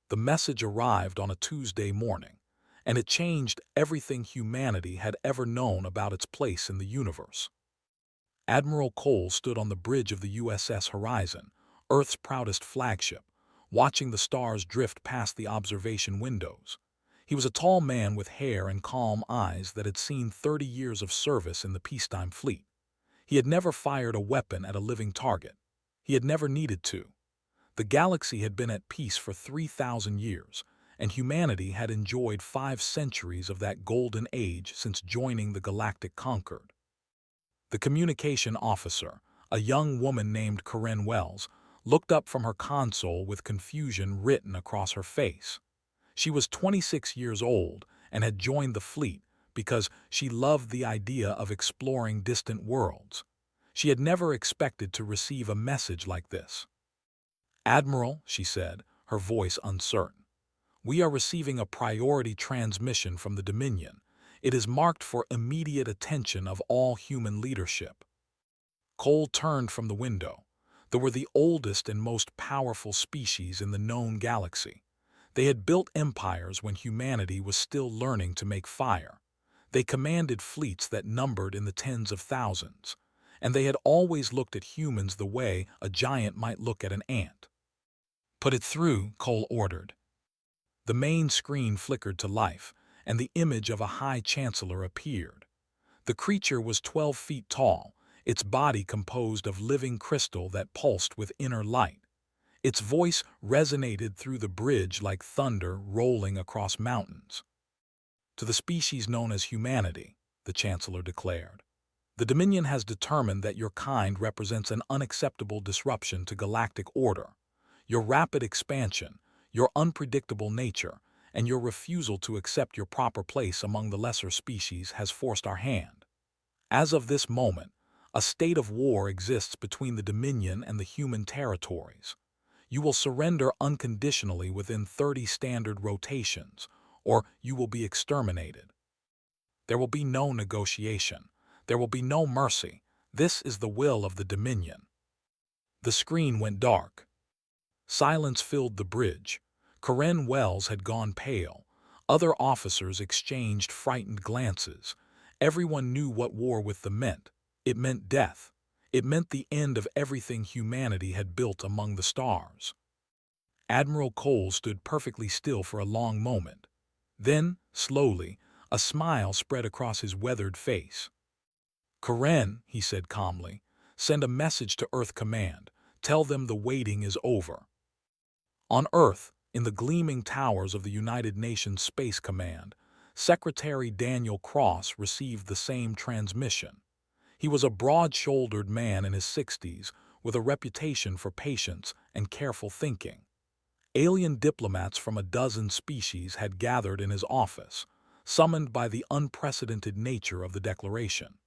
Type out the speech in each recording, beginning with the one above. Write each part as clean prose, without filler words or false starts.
The message arrived on a Tuesday morning, and it changed everything humanity had ever known about its place in the universe. Admiral Cole stood on the bridge of the USS Horizon, Earth's proudest flagship, watching the stars drift past the observation windows. He was a tall man with hair and calm eyes that had seen 30 years of service in the peacetime fleet. He had never fired a weapon at a living target. He had never needed to. The galaxy had been at peace for 3,000 years, and humanity had enjoyed 5 centuries of that golden age since joining the Galactic Concord. The communication officer, a young woman named Corinne Wells, looked up from her console with confusion written across her face. She was 26 years old and had joined the fleet because she loved the idea of exploring distant worlds. She had never expected to receive a message like this. "Admiral," she said, her voice uncertain, "we are receiving a priority transmission from the Dominion. It is marked for immediate attention of all human leadership." Cole turned from the window. They were the oldest and most powerful species in the known galaxy. They had built empires when humanity was still learning to make fire. They commanded fleets that numbered in the tens of thousands, and they had always looked at humans the way a giant might look at an ant. "Put it through," Cole ordered. The main screen flickered to life, and the image of a High Chancellor appeared. The creature was 12 feet tall, its body composed of living crystal that pulsed with inner light. Its voice resonated through the bridge like thunder rolling across mountains. "To the species known as humanity," the Chancellor declared, "the Dominion has determined that your kind represents an unacceptable disruption to galactic order. Your rapid expansion, your unpredictable nature, and your refusal to accept your proper place among the lesser species has forced our hand. As of this moment, a state of war exists between the Dominion and the human territories. You will surrender unconditionally within 30 standard rotations, or you will be exterminated. There will be no negotiation. There will be no mercy. This is the will of the Dominion." The screen went dark. Silence filled the bridge. Corinne Wells had gone pale. Other officers exchanged frightened glances. Everyone knew what war with them meant. It meant death. It meant the end of everything humanity had built among the stars. Admiral Cole stood perfectly still for a long moment. Then, slowly, a smile spread across his weathered face. "Corinne," he said calmly, "send a message to Earth Command. Tell them the waiting is over." On Earth, in the gleaming towers of the United Nations Space Command, Secretary Daniel Cross received the same transmission. He was a broad-shouldered man in his 60s with a reputation for patience and careful thinking. Alien diplomats from a dozen species had gathered in his office, summoned by the unprecedented nature of the declaration.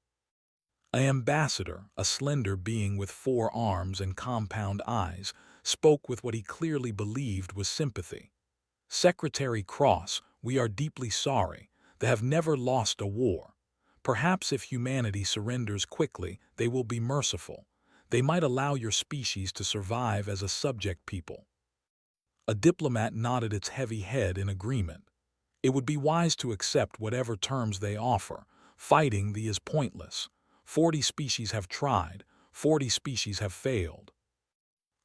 An ambassador, a slender being with 4 arms and compound eyes, spoke with what he clearly believed was sympathy. "Secretary Cross, we are deeply sorry. They have never lost a war. Perhaps if humanity surrenders quickly, they will be merciful. They might allow your species to survive as a subject people." A diplomat nodded its heavy head in agreement. "It would be wise to accept whatever terms they offer. Fighting is pointless. 40 species have tried, 40 species have failed."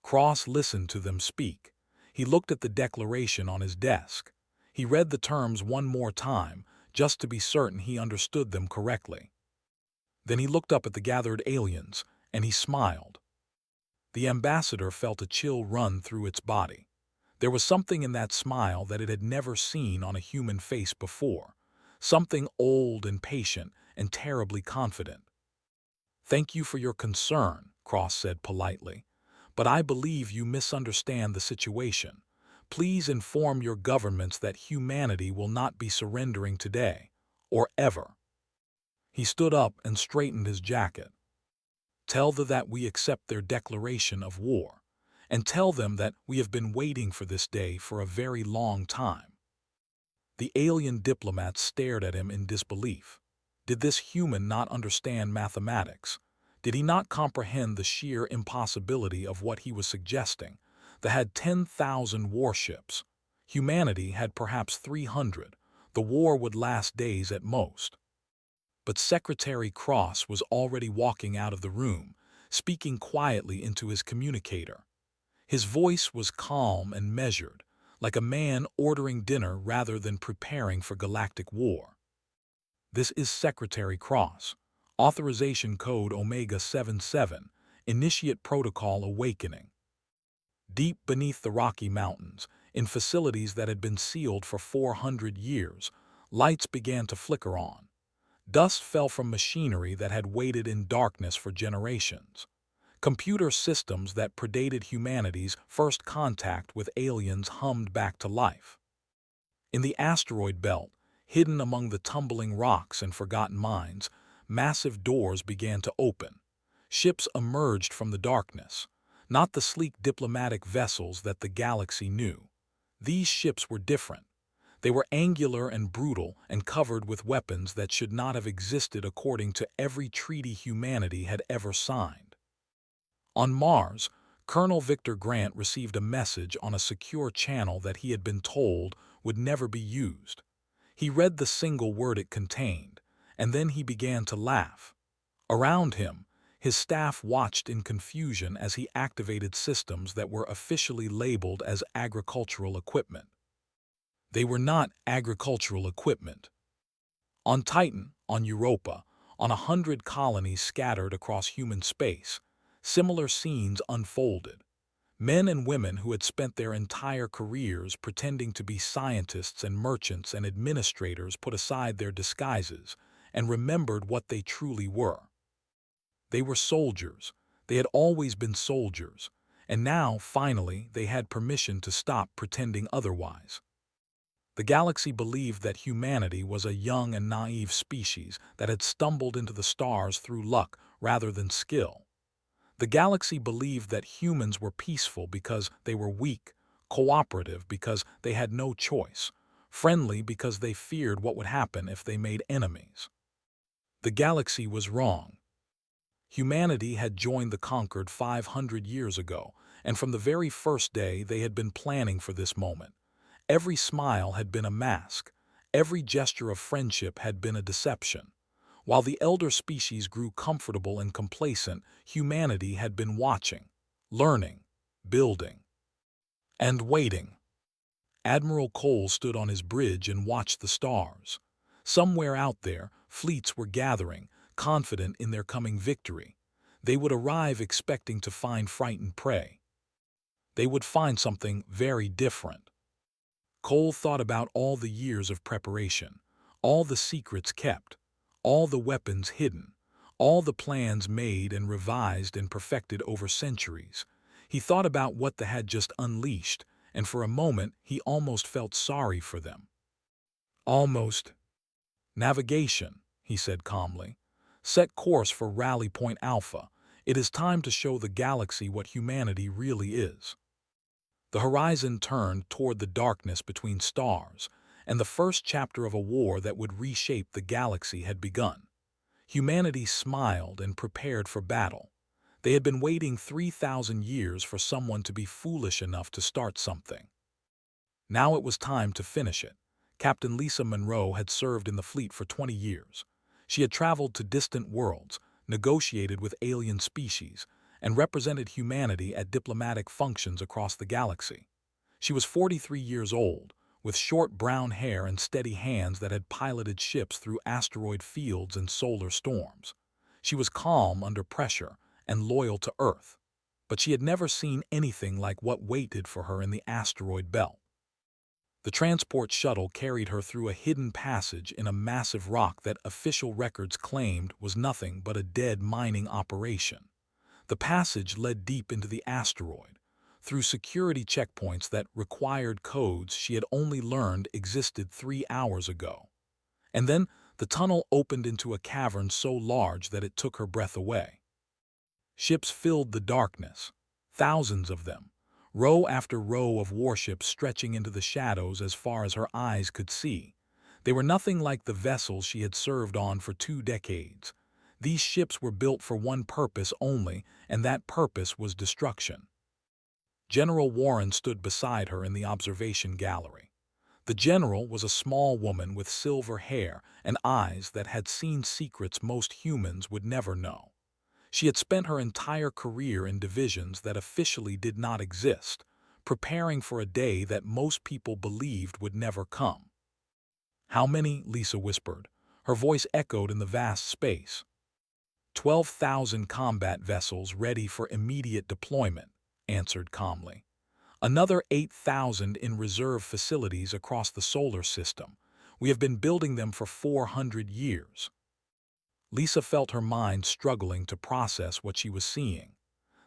Cross listened to them speak. He looked at the declaration on his desk. He read the terms one more time, just to be certain he understood them correctly. Then he looked up at the gathered aliens, and he smiled. The ambassador felt a chill run through its body. There was something in that smile that it had never seen on a human face before, something old and patient and terribly confident. "Thank you for your concern," Cross said politely, "but I believe you misunderstand the situation. Please inform your governments that humanity will not be surrendering today, or ever." He stood up and straightened his jacket. "Tell them that we accept their declaration of war, and tell them that we have been waiting for this day for a very long time." The alien diplomats stared at him in disbelief. Did this human not understand mathematics? Did he not comprehend the sheer impossibility of what he was suggesting? They had 10,000 warships. Humanity had perhaps 300. The war would last days at most. But Secretary Cross was already walking out of the room, speaking quietly into his communicator. His voice was calm and measured, like a man ordering dinner rather than preparing for galactic war. "This is Secretary Cross. Authorization code Omega 77, Initiate Protocol Awakening." Deep beneath the Rocky Mountains, in facilities that had been sealed for 400 years, lights began to flicker on. Dust fell from machinery that had waited in darkness for generations. Computer systems that predated humanity's first contact with aliens hummed back to life. In the asteroid belt, hidden among the tumbling rocks and forgotten mines, massive doors began to open. Ships emerged from the darkness, not the sleek diplomatic vessels that the galaxy knew. These ships were different. They were angular and brutal and covered with weapons that should not have existed according to every treaty humanity had ever signed. On Mars, Colonel Victor Grant received a message on a secure channel that he had been told would never be used. He read the single word it contained, and then he began to laugh. Around him, his staff watched in confusion as he activated systems that were officially labeled as agricultural equipment. They were not agricultural equipment. On Titan, on Europa, on 100 colonies scattered across human space, similar scenes unfolded. Men and women who had spent their entire careers pretending to be scientists and merchants and administrators put aside their disguises and remembered what they truly were. They were soldiers. They had always been soldiers, and now, finally, they had permission to stop pretending otherwise. The galaxy believed that humanity was a young and naive species that had stumbled into the stars through luck rather than skill. The galaxy believed that humans were peaceful because they were weak, cooperative because they had no choice, friendly because they feared what would happen if they made enemies. The galaxy was wrong. Humanity had joined the conquered 500 years ago, and from the very first day they had been planning for this moment. Every smile had been a mask. Every gesture of friendship had been a deception. While the elder species grew comfortable and complacent, humanity had been watching, learning, building, and waiting. Admiral Cole stood on his bridge and watched the stars. Somewhere out there, fleets were gathering, confident in their coming victory. They would arrive expecting to find frightened prey. They would find something very different. Cole thought about all the years of preparation, all the secrets kept, all the weapons hidden, all the plans made and revised and perfected over centuries. He thought about what they had just unleashed, and for a moment he almost felt sorry for them. Almost. "Navigation," he said calmly. "Set course for Rally Point Alpha. It is time to show the galaxy what humanity really is." The horizon turned toward the darkness between stars, and the first chapter of a war that would reshape the galaxy had begun. Humanity smiled and prepared for battle. They had been waiting 3,000 years for someone to be foolish enough to start something. Now it was time to finish it. Captain Lisa Monroe had served in the fleet for 20 years. She had traveled to distant worlds, negotiated with alien species, and represented humanity at diplomatic functions across the galaxy. She was 43 years old, with short brown hair and steady hands that had piloted ships through asteroid fields and solar storms. She was calm under pressure and loyal to Earth, but she had never seen anything like what waited for her in the asteroid belt. The transport shuttle carried her through a hidden passage in a massive rock that official records claimed was nothing but a dead mining operation. The passage led deep into the asteroid, through security checkpoints that required codes she had only learned existed 3 hours ago. And then the tunnel opened into a cavern so large that it took her breath away. Ships filled the darkness, thousands of them, row after row of warships stretching into the shadows as far as her eyes could see. They were nothing like the vessels she had served on for 2 decades. These ships were built for one purpose only, and that purpose was destruction. General Warren stood beside her in the observation gallery. The general was a small woman with silver hair and eyes that had seen secrets most humans would never know. She had spent her entire career in divisions that officially did not exist, preparing for a day that most people believed would never come. "How many?" Lisa whispered. Her voice echoed in the vast space. 12,000 combat vessels ready for immediate deployment," answered calmly. "Another 8,000 in reserve facilities across the solar system. We have been building them for 400 years." Lisa felt her mind struggling to process what she was seeing.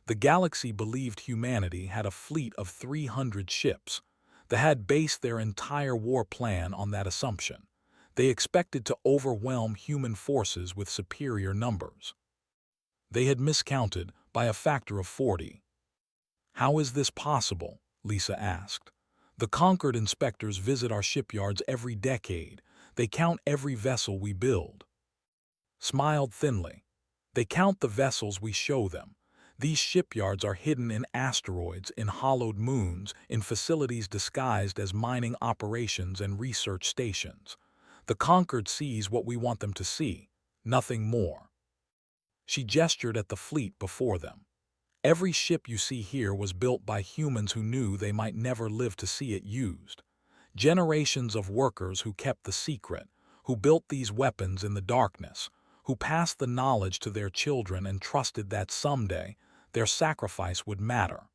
The galaxy believed humanity had a fleet of 300 ships. They had based their entire war plan on that assumption. They expected to overwhelm human forces with superior numbers. They had miscounted by a factor of 40. "How is this possible?" Lisa asked. "The conquered inspectors visit our shipyards every decade. They count every vessel we build." Smiled thinly. "They count the vessels we show them. These shipyards are hidden in asteroids, in hollowed moons, in facilities disguised as mining operations and research stations. The conquered sees what we want them to see, nothing more." She gestured at the fleet before them. "Every ship you see here was built by humans who knew they might never live to see it used. Generations of workers who kept the secret, who built these weapons in the darkness, who passed the knowledge to their children and trusted that someday their sacrifice would matter."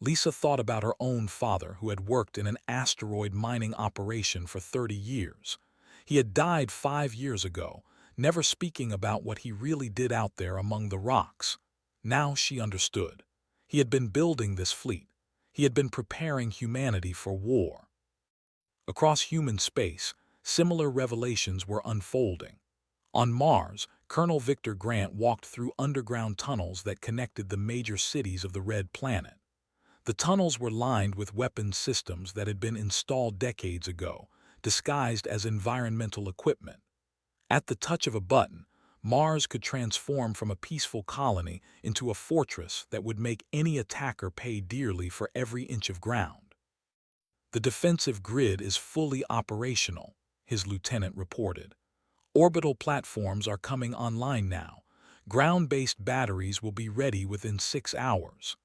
Lisa thought about her own father, who had worked in an asteroid mining operation for 30 years. He had died 5 years ago, never speaking about what he really did out there among the rocks. Now she understood. He had been building this fleet. He had been preparing humanity for war. Across human space, similar revelations were unfolding. On Mars, Colonel Victor Grant walked through underground tunnels that connected the major cities of the Red Planet. The tunnels were lined with weapons systems that had been installed decades ago, disguised as environmental equipment. At the touch of a button, Mars could transform from a peaceful colony into a fortress that would make any attacker pay dearly for every inch of ground. "The defensive grid is fully operational," his lieutenant reported. "Orbital platforms are coming online now. Ground-based batteries will be ready within 6 hours."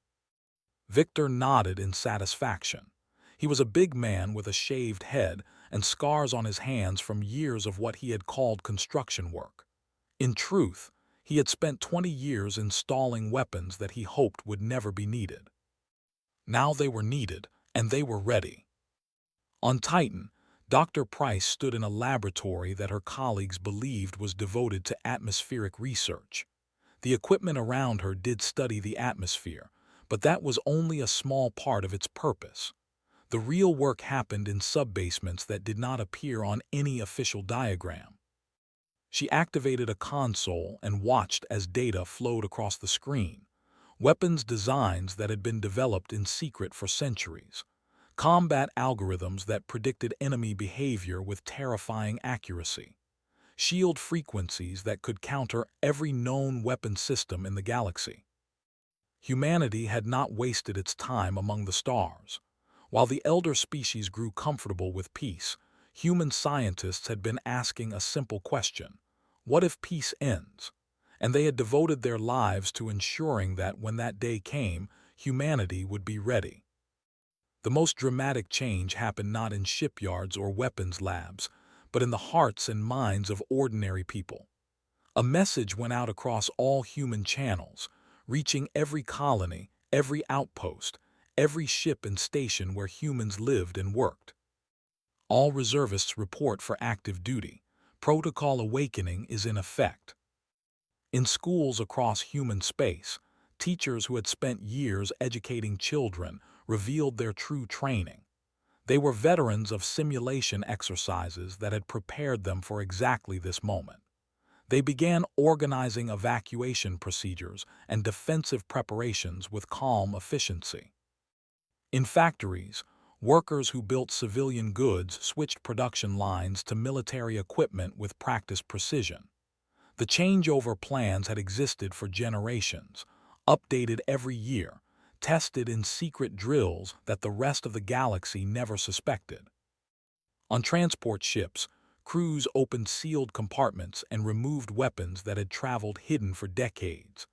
Victor nodded in satisfaction. He was a big man with a shaved head and scars on his hands from years of what he had called construction work. In truth, he had spent 20 years installing weapons that he hoped would never be needed. Now they were needed, and they were ready. On Titan, Dr. Price stood in a laboratory that her colleagues believed was devoted to atmospheric research. The equipment around her did study the atmosphere, but that was only a small part of its purpose. The real work happened in subbasements that did not appear on any official diagram. She activated a console and watched as data flowed across the screen. Weapons designs that had been developed in secret for centuries. Combat algorithms that predicted enemy behavior with terrifying accuracy. Shield frequencies that could counter every known weapon system in the galaxy. Humanity had not wasted its time among the stars. While the elder species grew comfortable with peace, human scientists had been asking a simple question: what if peace ends? And they had devoted their lives to ensuring that when that day came, humanity would be ready. The most dramatic change happened not in shipyards or weapons labs, but in the hearts and minds of ordinary people. A message went out across all human channels, reaching every colony, every outpost, every ship and station where humans lived and worked. All reservists report for active duty. Protocol awakening is in effect. In schools across human space, teachers who had spent years educating children revealed their true training. They were veterans of simulation exercises that had prepared them for exactly this moment. They began organizing evacuation procedures and defensive preparations with calm efficiency. In factories, workers who built civilian goods switched production lines to military equipment with practiced precision. The changeover plans had existed for generations, updated every year, tested in secret drills that the rest of the galaxy never suspected. On transport ships, crews opened sealed compartments and removed weapons that had traveled hidden for decades.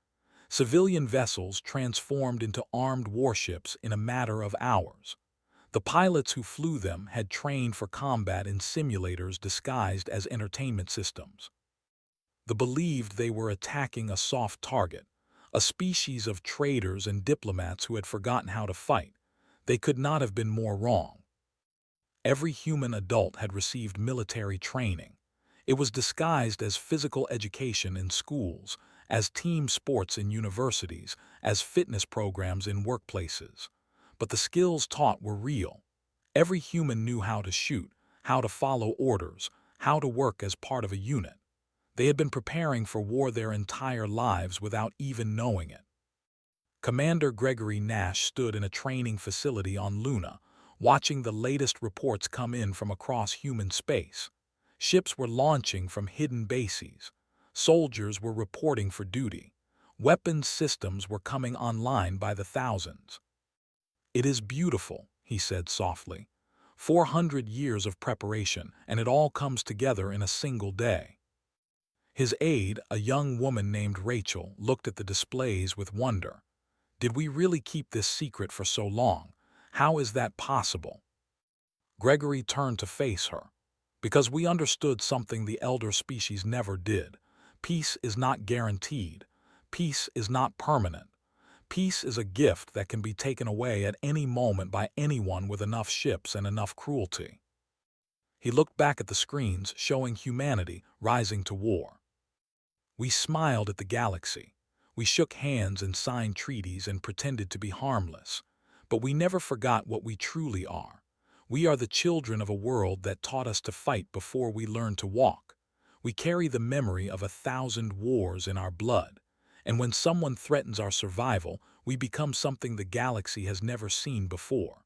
Civilian vessels transformed into armed warships in a matter of hours. The pilots who flew them had trained for combat in simulators disguised as entertainment systems. They believed they were attacking a soft target, a species of traitors and diplomats who had forgotten how to fight. They could not have been more wrong. Every human adult had received military training. It was disguised as physical education in schools, as team sports in universities, as fitness programs in workplaces. But the skills taught were real. Every human knew how to shoot, how to follow orders, how to work as part of a unit. They had been preparing for war their entire lives without even knowing it. Commander Gregory Nash stood in a training facility on Luna, watching the latest reports come in from across human space. Ships were launching from hidden bases. Soldiers were reporting for duty. Weapons systems were coming online by the thousands. "It is beautiful," he said softly. 400 years of preparation, and it all comes together in a single day. His aide, a young woman named Rachel, looked at the displays with wonder. "Did we really keep this secret for so long? How is that possible?" Gregory turned to face her. "Because we understood something the elder species never did. Peace is not guaranteed. Peace is not permanent. Peace is a gift that can be taken away at any moment by anyone with enough ships and enough cruelty." He looked back at the screens showing humanity rising to war. We smiled at the galaxy. We shook hands and signed treaties and pretended to be harmless. But we never forgot what we truly are. We are the children of a world that taught us to fight before we learned to walk. We carry the memory of 1,000 wars in our blood. And when someone threatens our survival, we become something the galaxy has never seen before.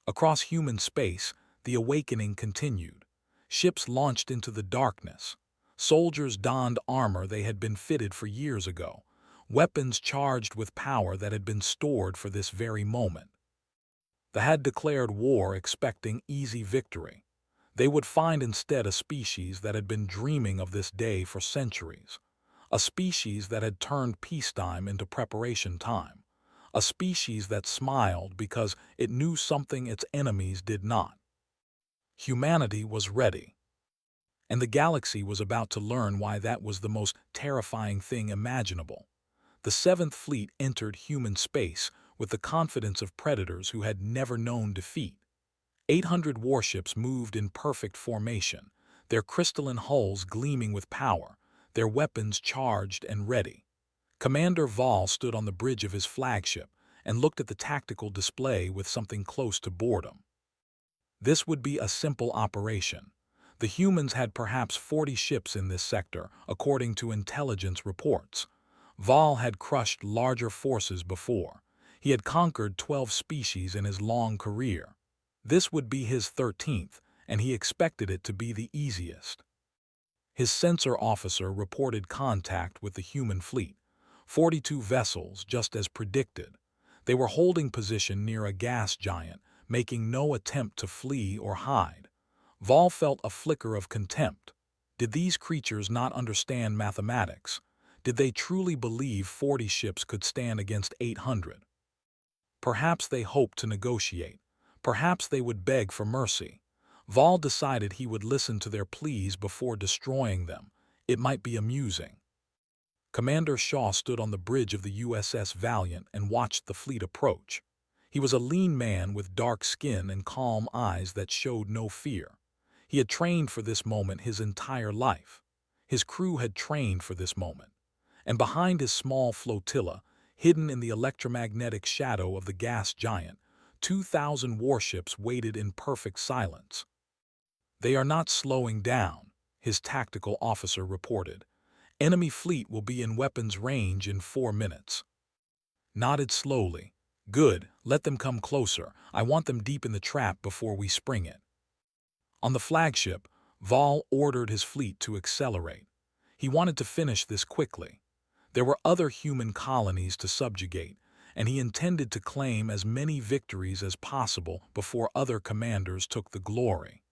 Across human space, the awakening continued. Ships launched into the darkness. Soldiers donned armor they had been fitted for years ago, weapons charged with power that had been stored for this very moment. They had declared war expecting easy victory. They would find instead a species that had been dreaming of this day for centuries. A species that had turned peacetime into preparation time. A species that smiled because it knew something its enemies did not. Humanity was ready. And the galaxy was about to learn why that was the most terrifying thing imaginable. The Seventh Fleet entered human space with the confidence of predators who had never known defeat. 800 warships moved in perfect formation, their crystalline hulls gleaming with power, their weapons charged and ready. Commander Vol stood on the bridge of his flagship and looked at the tactical display with something close to boredom. This would be a simple operation. The humans had perhaps 40 ships in this sector, according to intelligence reports. Vol had crushed larger forces before. He had conquered 12 species in his long career. This would be his 13th, and he expected it to be the easiest. His sensor officer reported contact with the human fleet. 42 vessels, just as predicted. They were holding position near a gas giant, making no attempt to flee or hide. Vol felt a flicker of contempt. Did these creatures not understand mathematics? Did they truly believe 40 ships could stand against 800? Perhaps they hoped to negotiate. Perhaps they would beg for mercy. Vol decided he would listen to their pleas before destroying them. It might be amusing. Commander Shaw stood on the bridge of the USS Valiant and watched the fleet approach. He was a lean man with dark skin and calm eyes that showed no fear. He had trained for this moment his entire life. His crew had trained for this moment. And behind his small flotilla, hidden in the electromagnetic shadow of the gas giant, 2,000 warships waited in perfect silence. "They are not slowing down," his tactical officer reported. "Enemy fleet will be in weapons range in 4 minutes." Nodded slowly. "Good, let them come closer. I want them deep in the trap before we spring it." On the flagship, Vol ordered his fleet to accelerate. He wanted to finish this quickly. There were other human colonies to subjugate, and he intended to claim as many victories as possible before other commanders took the glory.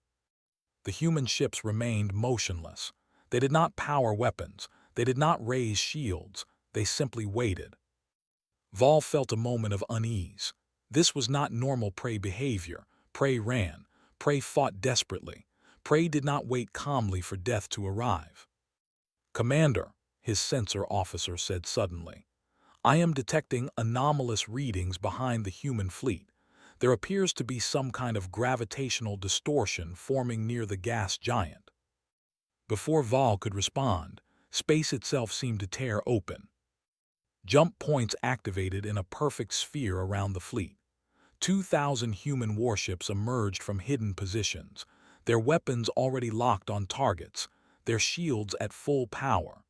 The human ships remained motionless. They did not power weapons. They did not raise shields. They simply waited. Vol felt a moment of unease. This was not normal prey behavior. Prey ran. Prey fought desperately. Prey did not wait calmly for death to arrive. "Commander," his sensor officer said suddenly, "I am detecting anomalous readings behind the human fleet. There appears to be some kind of gravitational distortion forming near the gas giant." Before Vol could respond, space itself seemed to tear open. Jump points activated in a perfect sphere around the fleet. 2,000 human warships emerged from hidden positions, their weapons already locked on targets, their shields at full power.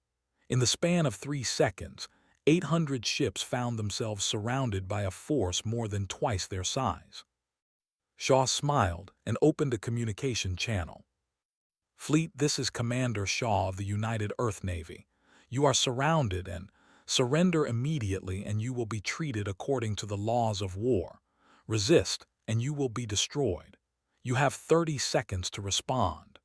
In the span of 3 seconds, 800 ships found themselves surrounded by a force more than twice their size. Shaw smiled and opened a communication channel. "Fleet, this is Commander Shaw of the United Earth Navy. You are surrounded and surrender immediately and you will be treated according to the laws of war. Resist and you will be destroyed. You have 30 seconds to respond."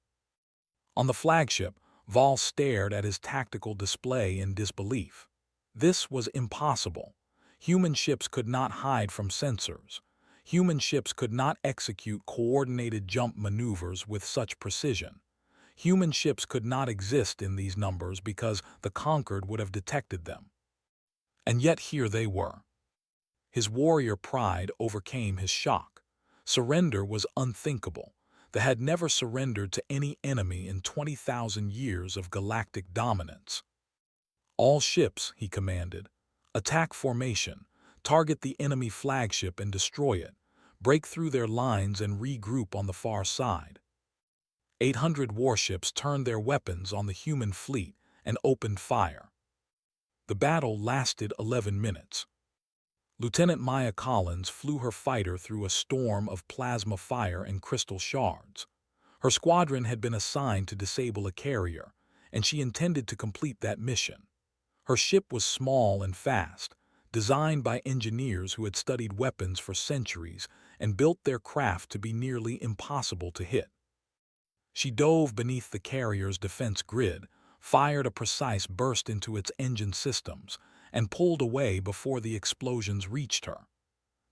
On the flagship, Vol stared at his tactical display in disbelief. This was impossible. Human ships could not hide from sensors. Human ships could not execute coordinated jump maneuvers with such precision. Human ships could not exist in these numbers because the conquered would have detected them. And yet here they were. His warrior pride overcame his shock. Surrender was unthinkable. They had never surrendered to any enemy in 20,000 years of galactic dominance. "All ships," he commanded, "attack formation, target the enemy flagship and destroy it, break through their lines and regroup on the far side." 800 warships turned their weapons on the human fleet and opened fire. The battle lasted 11 minutes. Lieutenant Maya Collins flew her fighter through a storm of plasma fire and crystal shards. Her squadron had been assigned to disable a carrier, and she intended to complete that mission. Her ship was small and fast, designed by engineers who had studied weapons for centuries and built their craft to be nearly impossible to hit. She dove beneath the carrier's defense grid, fired a precise burst into its engine systems, and pulled away before the explosions reached her.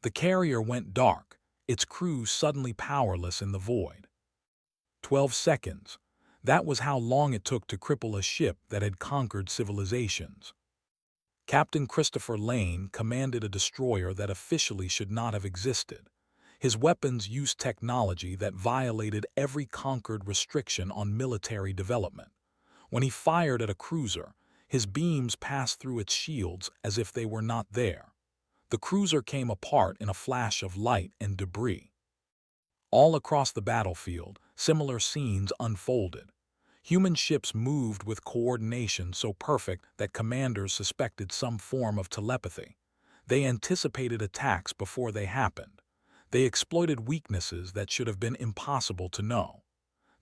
The carrier went dark, its crew suddenly powerless in the void. 12 seconds. That was how long it took to cripple a ship that had conquered civilizations. Captain Christopher Lane commanded a destroyer that officially should not have existed. His weapons used technology that violated every conquered restriction on military development. When he fired at a cruiser, his beams passed through its shields as if they were not there. The cruiser came apart in a flash of light and debris. All across the battlefield, similar scenes unfolded. Human ships moved with coordination so perfect that commanders suspected some form of telepathy. They anticipated attacks before they happened. They exploited weaknesses that should have been impossible to know.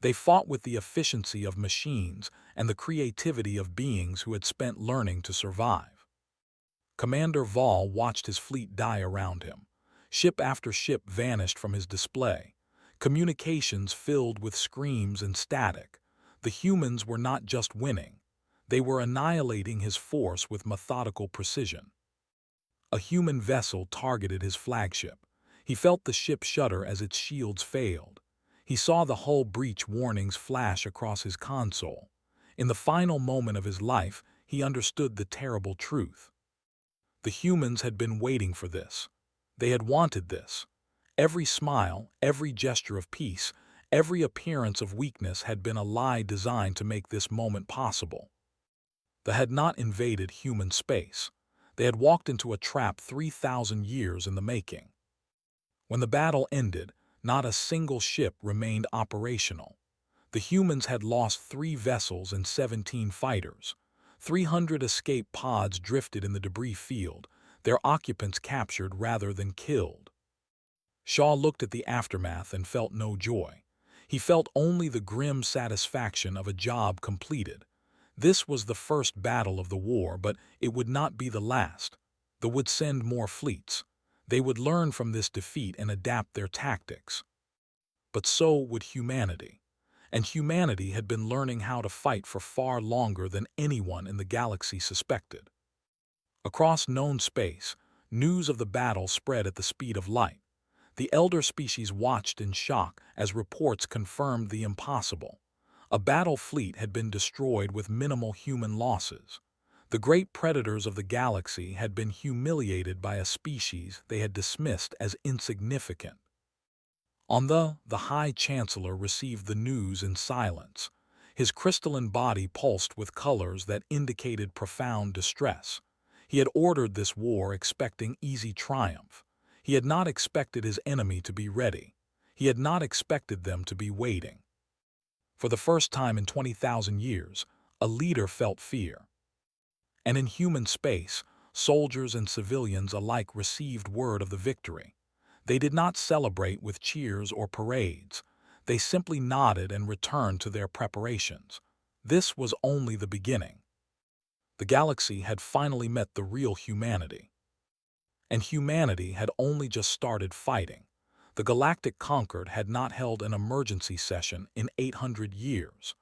They fought with the efficiency of machines and the creativity of beings who had spent learning to survive. Commander Vol watched his fleet die around him. Ship after ship vanished from his display. Communications filled with screams and static. The humans were not just winning. They were annihilating his force with methodical precision. A human vessel targeted his flagship. He felt the ship shudder as its shields failed. He saw the hull breach warnings flash across his console. In the final moment of his life, he understood the terrible truth. The humans had been waiting for this. They had wanted this. Every smile, every gesture of peace, every appearance of weakness had been a lie designed to make this moment possible. They had not invaded human space. They had walked into a trap 3,000 years in the making. When the battle ended, not a single ship remained operational. The humans had lost 3 vessels and 17 fighters. 300 escape pods drifted in the debris field, their occupants captured rather than killed. Shaw looked at the aftermath and felt no joy. He felt only the grim satisfaction of a job completed. This was the first battle of the war, but it would not be the last. They would send more fleets. They would learn from this defeat and adapt their tactics. But so would humanity. And humanity had been learning how to fight for far longer than anyone in the galaxy suspected. Across known space, news of the battle spread at the speed of light. The elder species watched in shock as reports confirmed the impossible. A battle fleet had been destroyed with minimal human losses. The great predators of the galaxy had been humiliated by a species they had dismissed as insignificant. The High Chancellor received the news in silence. His crystalline body pulsed with colors that indicated profound distress. He had ordered this war expecting easy triumph. He had not expected his enemy to be ready. He had not expected them to be waiting. For the first time in 20,000 years, a leader felt fear. And in human space, soldiers and civilians alike received word of the victory. They did not celebrate with cheers or parades. They simply nodded and returned to their preparations. This was only the beginning. The galaxy had finally met the real humanity. And humanity had only just started fighting. The Galactic Concord had not held an emergency session in 800 years.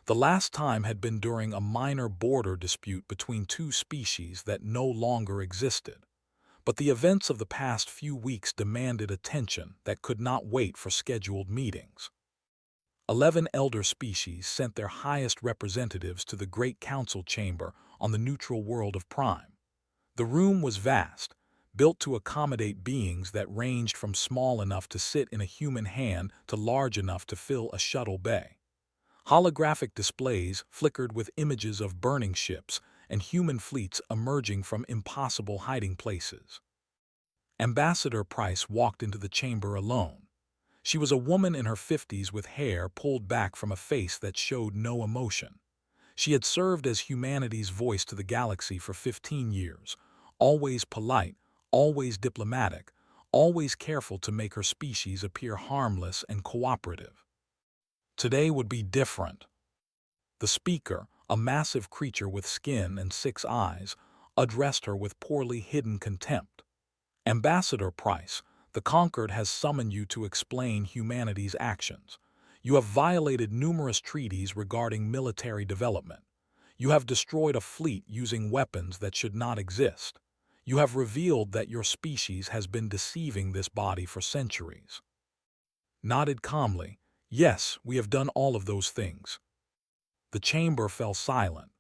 The last time had been during a minor border dispute between two species that no longer existed. But the events of the past few weeks demanded attention that could not wait for scheduled meetings. 11 elder species sent their highest representatives to the Great Council Chamber on the neutral world of Prime. The room was vast, built to accommodate beings that ranged from small enough to sit in a human hand to large enough to fill a shuttle bay. Holographic displays flickered with images of burning ships and human fleets emerging from impossible hiding places. Ambassador Price walked into the chamber alone. She was a woman in her 50s with hair pulled back from a face that showed no emotion. She had served as humanity's voice to the galaxy for 15 years, always polite, always diplomatic, always careful to make her species appear harmless and cooperative. Today would be different. The speaker, a massive creature with skin and 6 eyes, addressed her with poorly hidden contempt. Ambassador Price, the Conquered has summoned you to explain humanity's actions. You have violated numerous treaties regarding military development. You have destroyed a fleet using weapons that should not exist. You have revealed that your species has been deceiving this body for centuries. Nodded calmly, yes, we have done all of those things. The chamber fell silent.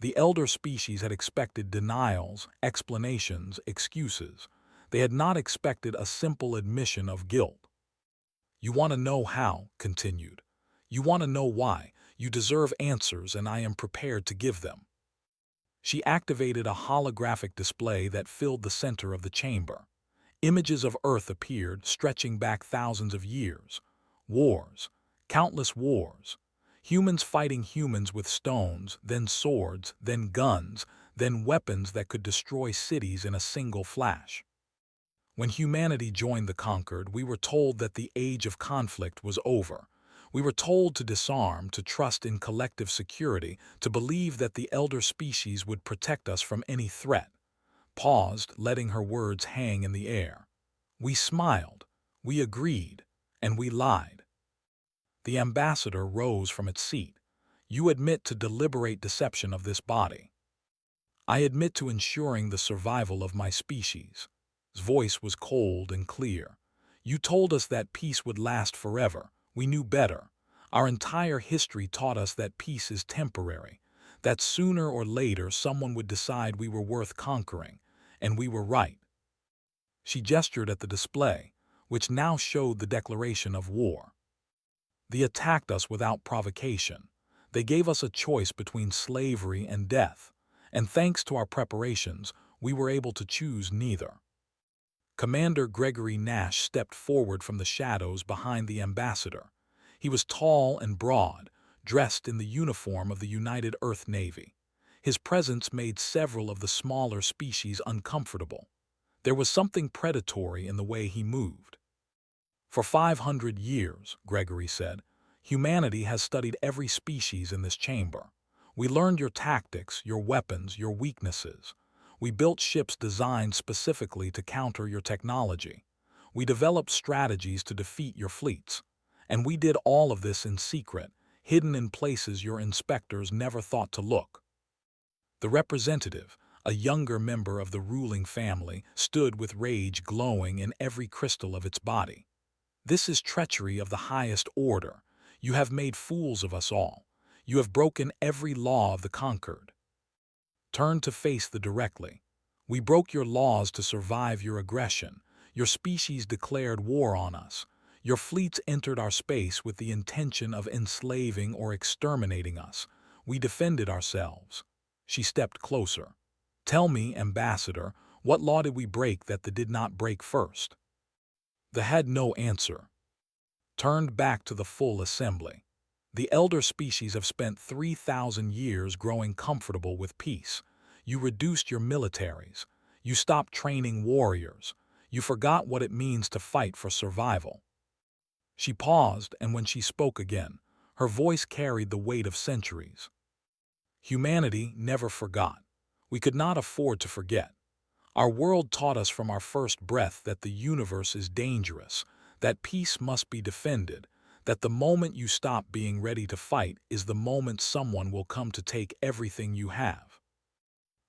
The elder species had expected denials, explanations, excuses. They had not expected a simple admission of guilt. You want to know how, continued. You want to know why. You deserve answers, and I am prepared to give them. She activated a holographic display that filled the center of the chamber. Images of Earth appeared, stretching back thousands of years. Wars, countless wars. Humans fighting humans with stones, then swords, then guns, then weapons that could destroy cities in a single flash. When humanity joined the Conquered, we were told that the age of conflict was over. We were told to disarm, to trust in collective security, to believe that the elder species would protect us from any threat. Paused, letting her words hang in the air. We smiled, we agreed, and we lied. The ambassador rose from its seat. You admit to deliberate deception of this body. I admit to ensuring the survival of my species. His voice was cold and clear. You told us that peace would last forever. We knew better. Our entire history taught us that peace is temporary, that sooner or later someone would decide we were worth conquering, and we were right. She gestured at the display, which now showed the declaration of war. They attacked us without provocation. They gave us a choice between slavery and death, and thanks to our preparations, we were able to choose neither. Commander Gregory Nash stepped forward from the shadows behind the ambassador. He was tall and broad, dressed in the uniform of the United Earth Navy. His presence made several of the smaller species uncomfortable. There was something predatory in the way he moved. For 500 years, Gregory said, humanity has studied every species in this chamber. We learned your tactics, your weapons, your weaknesses. We built ships designed specifically to counter your technology. We developed strategies to defeat your fleets. And we did all of this in secret, hidden in places your inspectors never thought to look. The representative, a younger member of the ruling family, stood with rage glowing in every crystal of its body. This is treachery of the highest order. You have made fools of us all. You have broken every law of the conquered. Turn to face the directly. We broke your laws to survive your aggression. Your species declared war on us. Your fleets entered our space with the intention of enslaving or exterminating us. We defended ourselves. She stepped closer. Tell me, Ambassador, what law did we break that they did not break first? The had no answer. Turned back to the full assembly. The elder species have spent 3,000 years growing comfortable with peace. You reduced your militaries. You stopped training warriors. You forgot what it means to fight for survival. She paused, and when she spoke again, her voice carried the weight of centuries. Humanity never forgot. We could not afford to forget. Our world taught us from our first breath that the universe is dangerous, that peace must be defended, that the moment you stop being ready to fight is the moment someone will come to take everything you have.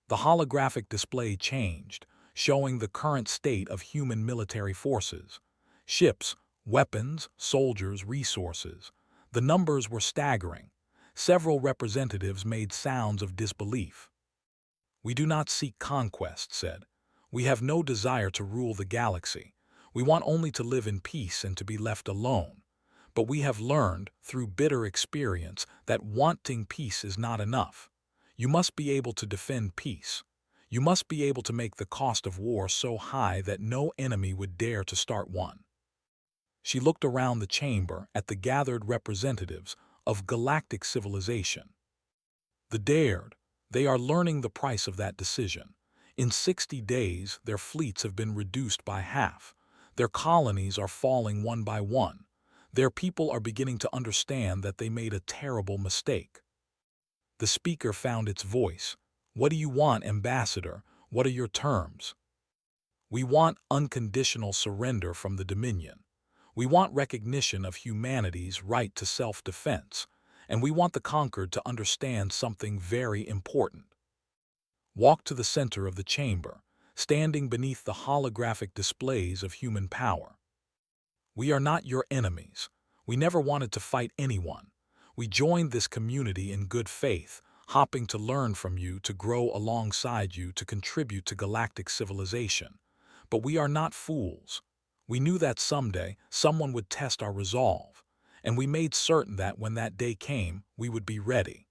The holographic display changed, showing the current state of human military forces. Ships, weapons, soldiers, resources. The numbers were staggering. Several representatives made sounds of disbelief. We do not seek conquest, said. We have no desire to rule the galaxy. We want only to live in peace and to be left alone. But we have learned, through bitter experience, that wanting peace is not enough. You must be able to defend peace. You must be able to make the cost of war so high that no enemy would dare to start one. She looked around the chamber at the gathered representatives of galactic civilization. The dared, they are learning the price of that decision. In 60 days, their fleets have been reduced by half. Their colonies are falling one by one. Their people are beginning to understand that they made a terrible mistake. The speaker found its voice. What do you want, Ambassador? What are your terms? We want unconditional surrender from the Dominion. We want recognition of humanity's right to self-defense. And we want the conquered to understand something very important. Walk to the center of the chamber, standing beneath the holographic displays of human power. We are not your enemies. We never wanted to fight anyone. We joined this community in good faith, hoping to learn from you, to grow alongside you, to contribute to galactic civilization. But we are not fools. We knew that someday someone would test our resolve, and we made certain that when that day came, we would be ready.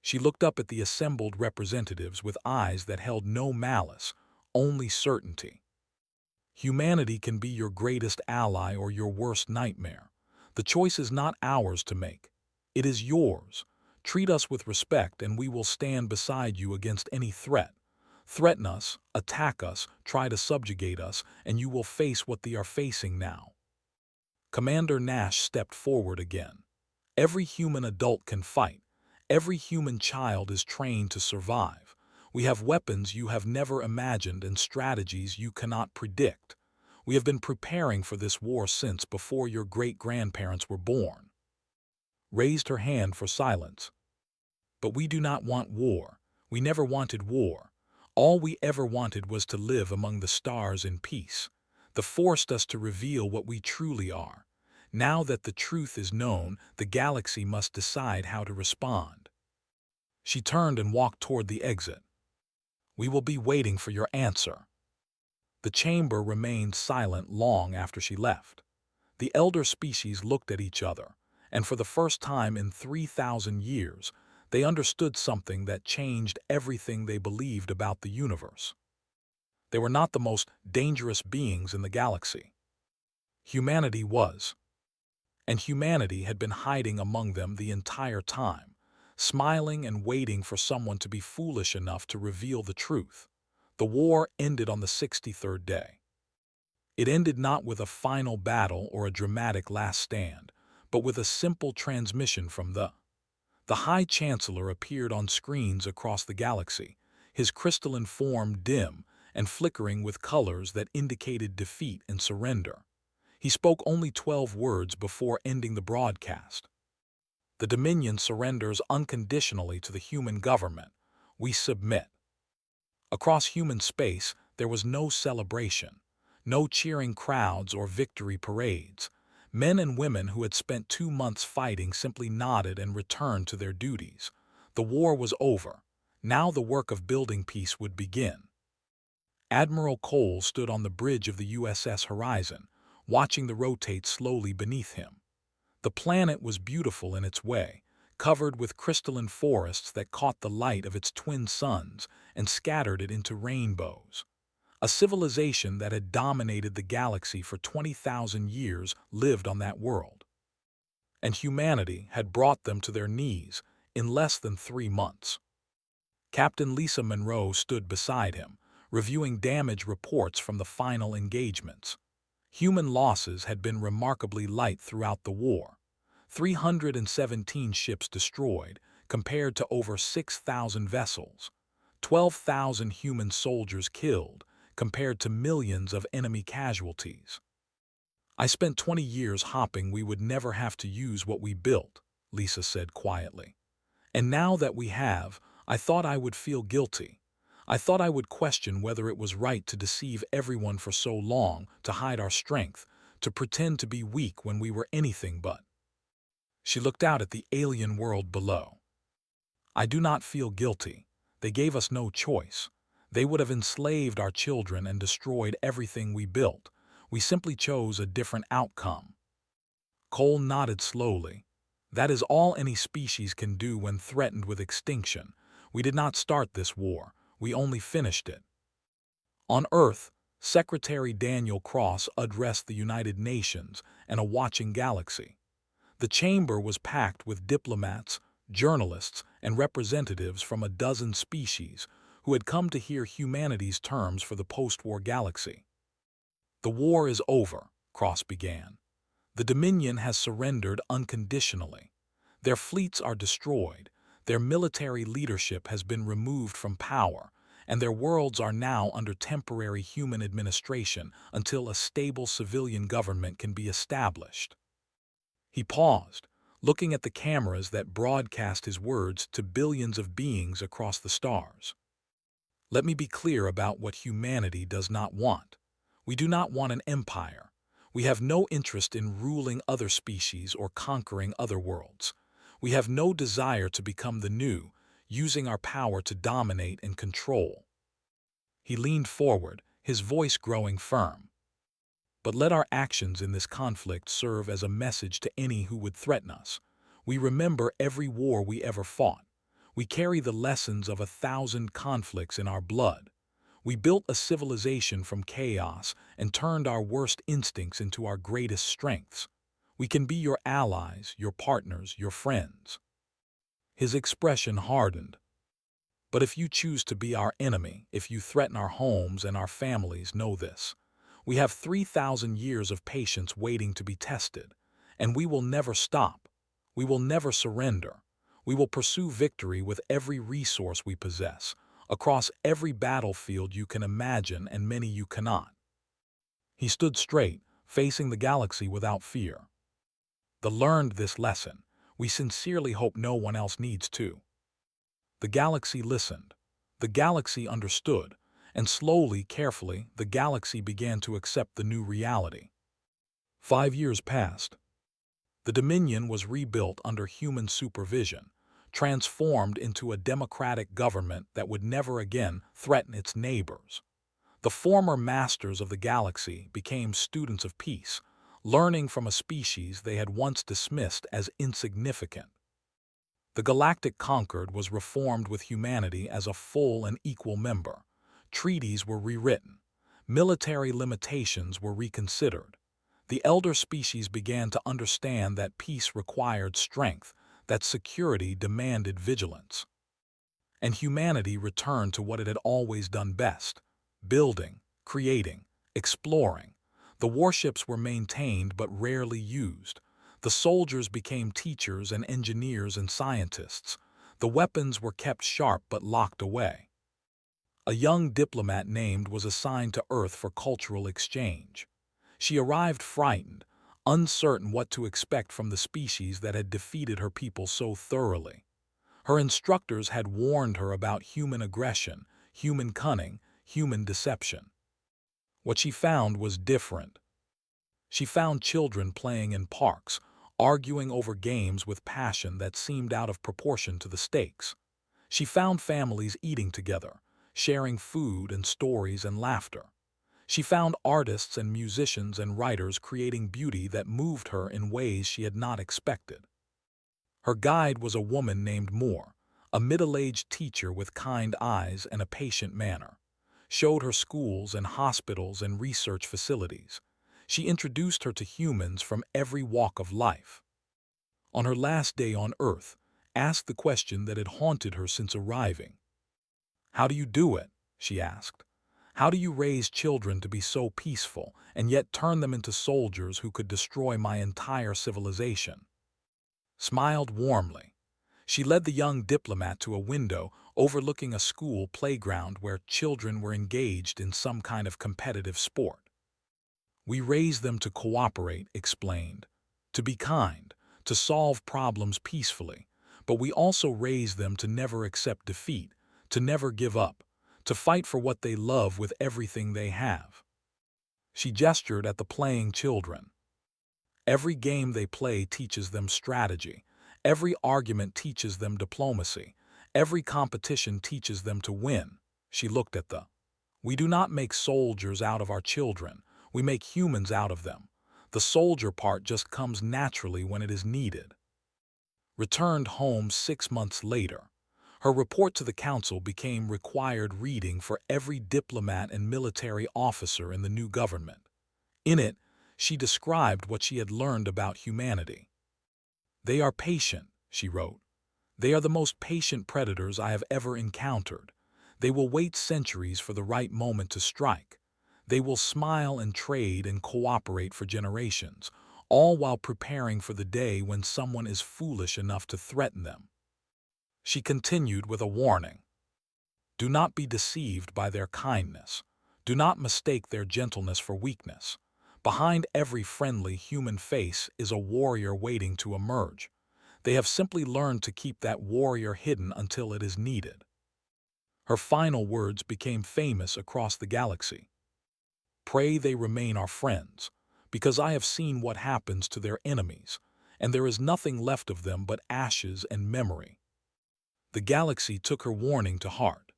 She looked up at the assembled representatives with eyes that held no malice, only certainty. Humanity can be your greatest ally or your worst nightmare. The choice is not ours to make. It is yours. Treat us with respect and we will stand beside you against any threat. Threaten us, attack us, try to subjugate us, and you will face what they are facing now. Commander Nash stepped forward again. Every human adult can fight. Every human child is trained to survive. We have weapons you have never imagined and strategies you cannot predict. We have been preparing for this war since before your great-grandparents were born. Raised her hand for silence. But we do not want war. We never wanted war. All we ever wanted was to live among the stars in peace. They forced us to reveal what we truly are. Now that the truth is known, the galaxy must decide how to respond. She turned and walked toward the exit. We will be waiting for your answer. The chamber remained silent long after she left. The elder species looked at each other, and for the first time in 3,000 years, they understood something that changed everything they believed about the universe. They were not the most dangerous beings in the galaxy. Humanity was. And humanity had been hiding among them the entire time, smiling and waiting for someone to be foolish enough to reveal the truth. The war ended on the 63rd day. It ended not with a final battle or a dramatic last stand, but with a simple transmission from the High Chancellor appeared on screens across the galaxy. his crystalline form dim and flickering with colors that indicated defeat and surrender. He spoke only 12 words before ending the broadcast. The Dominion surrenders unconditionally to the human government. We submit. Across human space, there was no celebration, no cheering crowds or victory parades. Men and women who had spent 2 months fighting simply nodded and returned to their duties. The war was over. Now the work of building peace would begin. Admiral Cole stood on the bridge of the USS Horizon, watching the rotate slowly beneath him. The planet was beautiful in its way, covered with crystalline forests that caught the light of its twin suns and scattered it into rainbows. A civilization that had dominated the galaxy for 20,000 years lived on that world. And humanity had brought them to their knees in less than 3 months. Captain Lisa Monroe stood beside him, reviewing damage reports from the final engagements. Human losses had been remarkably light throughout the war. 317 ships destroyed, compared to over 6,000 vessels. 12,000 human soldiers killed, compared to millions of enemy casualties. "I spent 20 years hoping we would never have to use what we built," Lisa said quietly. "And now that we have, I thought I would feel guilty. I thought I would question whether it was right to deceive everyone for so long, to hide our strength, to pretend to be weak when we were anything but." She looked out at the alien world below. "I do not feel guilty. They gave us no choice. They would have enslaved our children and destroyed everything we built. We simply chose a different outcome." Cole nodded slowly. "That is all any species can do when threatened with extinction. We did not start this war. We only finished it." On Earth, Secretary Daniel Cross addressed the United Nations and a watching galaxy. The chamber was packed with diplomats, journalists, and representatives from a dozen species who had come to hear humanity's terms for the post-war galaxy. "The war is over," Cross began. "The Dominion has surrendered unconditionally. Their fleets are destroyed, their military leadership has been removed from power, and their worlds are now under temporary human administration until a stable civilian government can be established." He paused, looking at the cameras that broadcast his words to billions of beings across the stars. "Let me be clear about what humanity does not want. We do not want an empire. We have no interest in ruling other species or conquering other worlds. We have no desire to become the new, using our power to dominate and control." He leaned forward, his voice growing firm. "But let our actions in this conflict serve as a message to any who would threaten us. We remember every war we ever fought. We carry the lessons of 1,000 conflicts in our blood. We built a civilization from chaos and turned our worst instincts into our greatest strengths. We can be your allies, your partners, your friends." His expression hardened. "But if you choose to be our enemy, if you threaten our homes and our families, know this. We have 3,000 years of patience waiting to be tested, and we will never stop. We will never surrender. We will pursue victory with every resource we possess, across every battlefield you can imagine and many you cannot." He stood straight, facing the galaxy without fear. "The learned this lesson. We sincerely hope no one else needs to." The galaxy listened. The galaxy understood. And slowly, carefully, the galaxy began to accept the new reality. 5 years passed. The Dominion was rebuilt under human supervision, transformed into a democratic government that would never again threaten its neighbors. The former masters of the galaxy became students of peace, learning from a species they had once dismissed as insignificant. The Galactic Concord was reformed with humanity as a full and equal member. Treaties were rewritten. Military limitations were reconsidered. The elder species began to understand that peace required strength, that security demanded vigilance. And humanity returned to what it had always done best: building, creating, exploring. The warships were maintained but rarely used. The soldiers became teachers and engineers and scientists. The weapons were kept sharp but locked away. A young diplomat named was assigned to Earth for cultural exchange. She arrived frightened, uncertain what to expect from the species that had defeated her people so thoroughly. Her instructors had warned her about human aggression, human cunning, human deception. What she found was different. She found children playing in parks, arguing over games with passion that seemed out of proportion to the stakes. She found families eating together, sharing food and stories and laughter. She found artists and musicians and writers creating beauty that moved her in ways she had not expected. Her guide was a woman named Moore, a middle-aged teacher with kind eyes and a patient manner. Showed her schools and hospitals and research facilities. She introduced her to humans from every walk of life. On her last day on Earth, asked the question that had haunted her since arriving. "How do you do it?" she asked. "How do you raise children to be so peaceful and yet turn them into soldiers who could destroy my entire civilization?" Smiled warmly. She led the young diplomat to a window overlooking a school playground where children were engaged in some kind of competitive sport. "We raise them to cooperate," explained, "to be kind, to solve problems peacefully, but we also raise them to never accept defeat, to never give up, to fight for what they love with everything they have." She gestured at the playing children. "Every game they play teaches them strategy. Every argument teaches them diplomacy. Every competition teaches them to win." She looked at the. "We do not make soldiers out of our children. We make humans out of them. The soldier part just comes naturally when it is needed." Returned home 6 months later. Her report to the council became required reading for every diplomat and military officer in the new government. In it, she described what she had learned about humanity. "They are patient," she wrote. "They are the most patient predators I have ever encountered. They will wait centuries for the right moment to strike. They will smile and trade and cooperate for generations, all while preparing for the day when someone is foolish enough to threaten them." She continued with a warning. "Do not be deceived by their kindness. Do not mistake their gentleness for weakness. Behind every friendly human face is a warrior waiting to emerge. They have simply learned to keep that warrior hidden until it is needed." Her final words became famous across the galaxy. "Pray they remain our friends, because I have seen what happens to their enemies, and there is nothing left of them but ashes and memory." The galaxy took her warning to heart.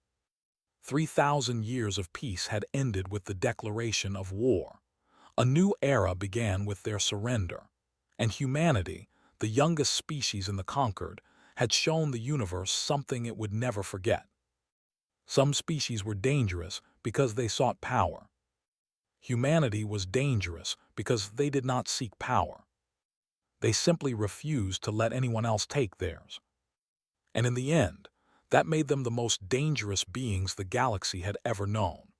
3,000 years of peace had ended with the declaration of war. A new era began with their surrender, and humanity, the youngest species in the conquered, had shown the universe something it would never forget. Some species were dangerous because they sought power. Humanity was dangerous because they did not seek power. They simply refused to let anyone else take theirs. And in the end, that made them the most dangerous beings the galaxy had ever known.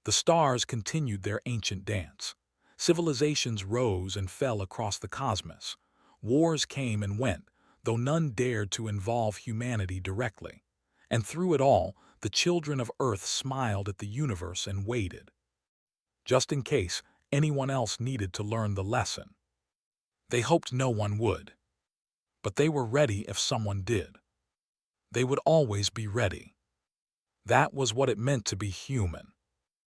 The stars continued their ancient dance. Civilizations rose and fell across the cosmos. Wars came and went, though none dared to involve humanity directly. And through it all, the children of Earth smiled at the universe and waited, just in case anyone else needed to learn the lesson. They hoped no one would. But they were ready if someone did. They would always be ready. That was what it meant to be human.